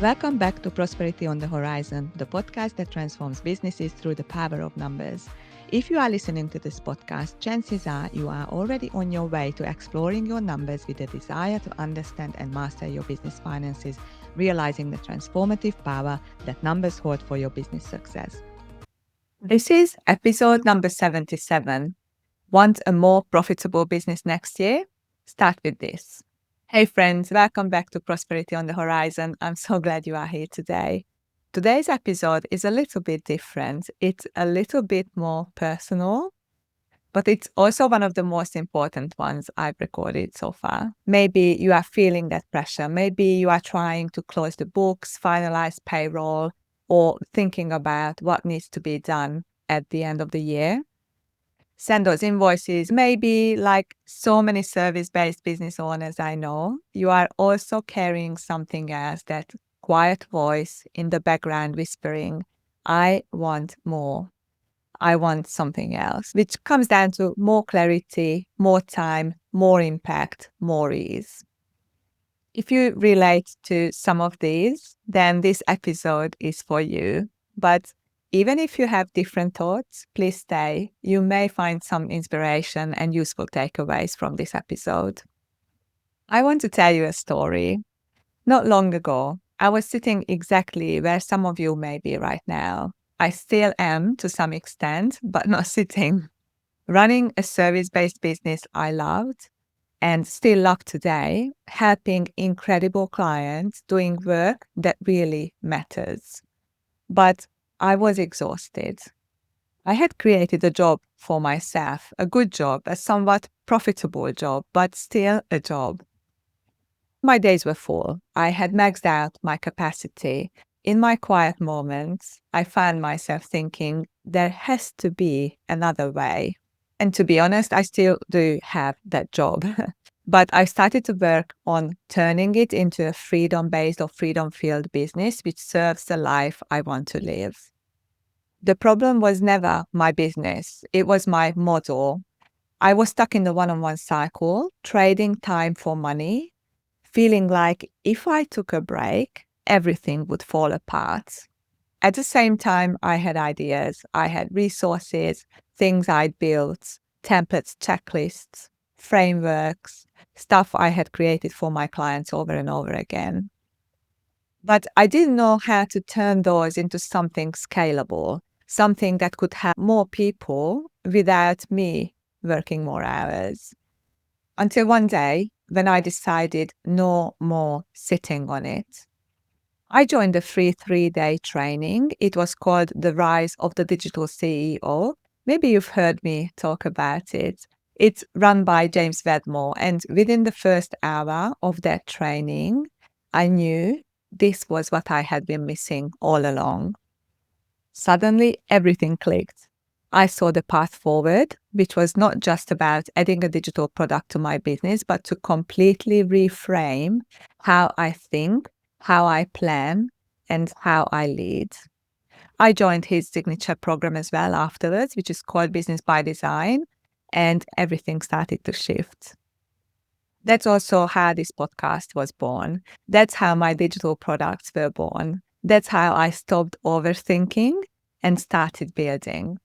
Welcome back to Prosperity on the Horizon, the podcast that transforms businesses through the power of numbers. If you are listening to this podcast, chances are you are already on your way to exploring your numbers with a desire to understand and master your business finances, realizing the transformative power that numbers hold for your business success. This is episode number 77. Want a more profitable business next year? Start with this. Hey friends, welcome back to Prosperity on the Horizon. I'm so glad you are here today. Today's episode is a little bit different. It's a little bit more personal, but it's also one of the most important ones I've recorded so far. Maybe you are feeling that pressure. Maybe you are trying to close the books, finalize payroll, or thinking about what needs to be done at the end of the year. Send those invoices. Maybe like so many service-based business owners I know, you are also carrying something else, that quiet voice in the background whispering, I want more. I want something else, which comes down to more clarity, more time, more impact, more ease. If you relate to some of these, then this episode is for you. But even if you have different thoughts, please stay. You may find some inspiration and useful takeaways from this episode. I want to tell you a story. Not long ago, I was sitting exactly where some of you may be right now. I still am to some extent, but not sitting. Running a service-based business I loved and still love today, helping incredible clients doing work that really matters. But I was exhausted. I had created a job for myself, a good job, a somewhat profitable job, but still a job. My days were full. I had maxed out my capacity. In my quiet moments, I found myself thinking there has to be another way. And to be honest, I still do have that job. But I started to work on turning it into a freedom-based or freedom-filled business which serves the life I want to live. The problem was never my business. It was my model. I was stuck in the one-on-one cycle, trading time for money, feeling like if I took a break, everything would fall apart. At the same time, I had ideas, I had resources, things I'd built, templates, checklists, frameworks, stuff I had created for my clients over and over again. But I didn't know how to turn those into something scalable, something that could have more people without me working more hours. Until one day, when I decided no more sitting on it. I joined a free 3-day training. It was called The Rise of the Digital CEO. Maybe you've heard me talk about it. It's run by James Wedmore. And within the first hour of that training, I knew this was what I had been missing all along. Suddenly, everything clicked. I saw the path forward, which was not just about adding a digital product to my business, but to completely reframe how I think, how I plan, and how I lead. I joined his signature program as well afterwards, which is called Business by Design, and everything started to shift. That's also how this podcast was born. That's how my digital products were born. That's how I stopped overthinking and started building.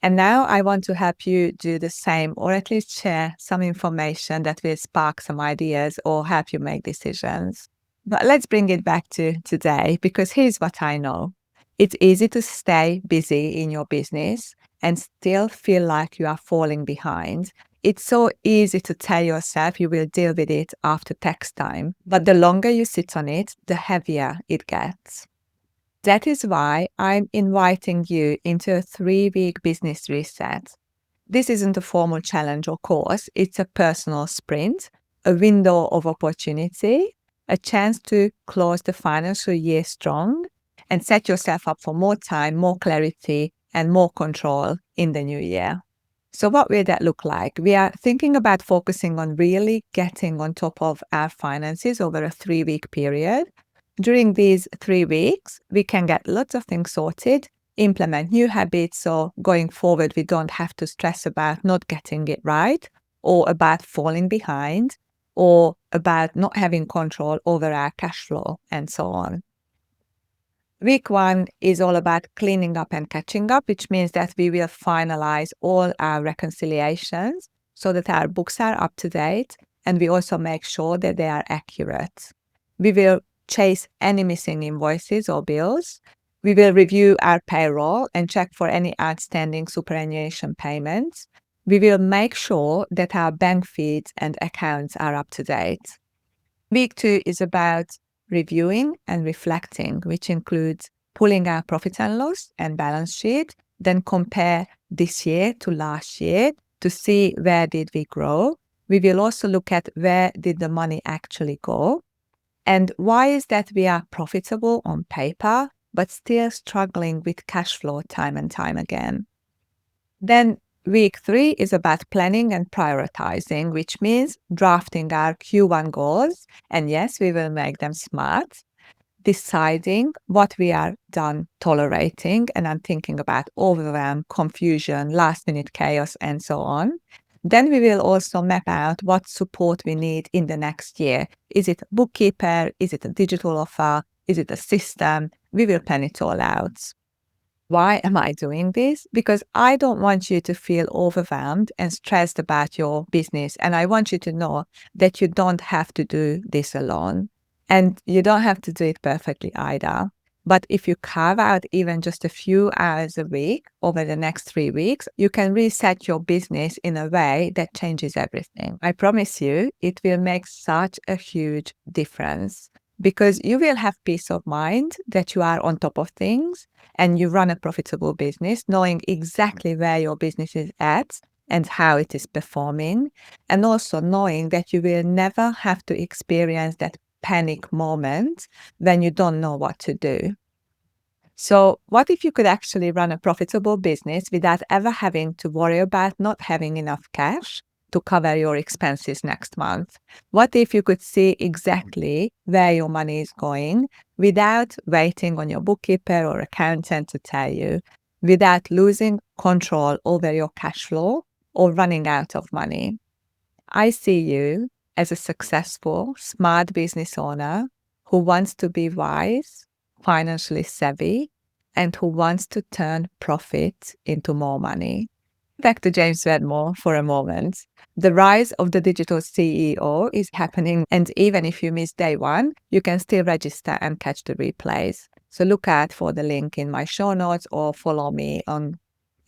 And now I want to help you do the same, or at least share some information that will spark some ideas or help you make decisions. But let's bring it back to today, because here's what I know. It's easy to stay busy in your business and still feel like you are falling behind. It's so easy to tell yourself you will deal with it after tax time, but the longer you sit on it, the heavier it gets. That is why I'm inviting you into a 3-week business reset. This isn't a formal challenge or course, it's a personal sprint, a window of opportunity, a chance to close the financial year strong and set yourself up for more time, more clarity, and more control in the new year. So what will that look like? We are thinking about focusing on really getting on top of our finances over a 3-week period. During these 3 weeks, we can get lots of things sorted, implement new habits, so going forward, we don't have to stress about not getting it right, or about falling behind, or about not having control over our cash flow, and so on. Week 1 is all about cleaning up and catching up, which means that we will finalize all our reconciliations so that our books are up to date, and we also make sure that they are accurate. We will chase any missing invoices or bills. We will review our payroll and check for any outstanding superannuation payments. We will make sure that our bank feeds and accounts are up to date. Week 2 is about reviewing and reflecting, which includes pulling our profit and loss and balance sheet, then compare this year to last year to see where did we grow. We will also look at where did the money actually go, and why is that we are profitable on paper but still struggling with cash flow time and time again. Then week 3 is about planning and prioritizing, which means drafting our Q1 goals. And yes, we will make them smart, deciding what we are done tolerating. And I'm thinking about overwhelm, confusion, last minute chaos, and so on. Then we will also map out what support we need in the next year. Is it a bookkeeper? Is it a digital offer? Is it a system? We will plan it all out. Why am I doing this? Because I don't want you to feel overwhelmed and stressed about your business. And I want you to know that you don't have to do this alone. And you don't have to do it perfectly either. But if you carve out even just a few hours a week over the next 3 weeks, you can reset your business in a way that changes everything. I promise you, it will make such a huge difference because you will have peace of mind that you are on top of things and you run a profitable business, knowing exactly where your business is at and how it is performing, and also knowing that you will never have to experience that panic moment when you don't know what to do. So what if you could actually run a profitable business without ever having to worry about not having enough cash to cover your expenses next month? What if you could see exactly where your money is going without waiting on your bookkeeper or accountant to tell you, without losing control over your cash flow or running out of money? I see you as a successful, smart business owner who wants to be wise, financially savvy, and who wants to turn profit into more money. Back to James Wedmore for a moment. The rise of the digital CEO is happening, and even if you miss day 1, you can still register and catch the replays. So look out for the link in my show notes or follow me on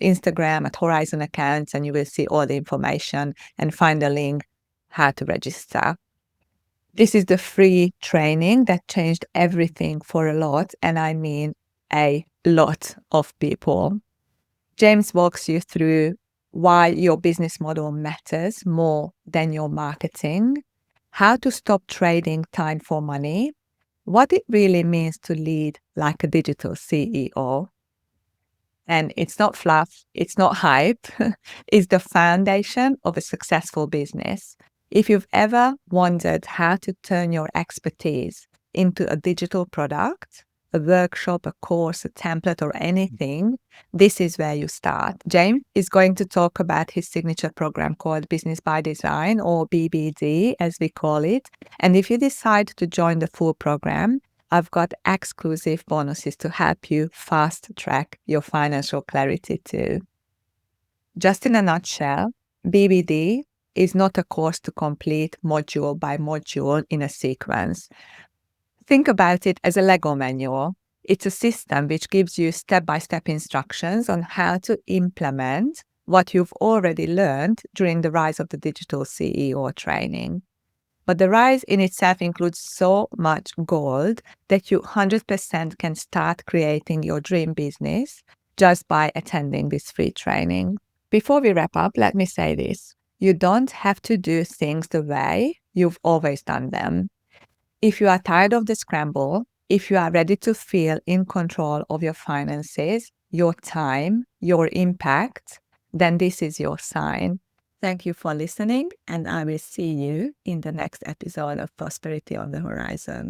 Instagram at Horizon Accounts, and you will see all the information and find the link how to register. This is the free training that changed everything for a lot, and I mean a lot of people. James walks you through why your business model matters more than your marketing, how to stop trading time for money, what it really means to lead like a digital CEO. And it's not fluff, it's not hype, it's the foundation of a successful business. If you've ever wondered how to turn your expertise into a digital product, a workshop, a course, a template, or anything, this is where you start. James is going to talk about his signature program called Business by Design, or BBD, as we call it. And if you decide to join the full program, I've got exclusive bonuses to help you fast track your financial clarity too. Just in a nutshell, BBD is not a course to complete module by module in a sequence. Think about it as a Lego manual. It's a system which gives you step-by-step instructions on how to implement what you've already learned during the Rise of the Digital CEO training. But the Rise in itself includes so much gold that you 100% can start creating your dream business just by attending this free training. Before we wrap up, let me say this. You don't have to do things the way you've always done them. If you are tired of the scramble, if you are ready to feel in control of your finances, your time, your impact, then this is your sign. Thank you for listening, and I will see you in the next episode of Prosperity on the Horizon.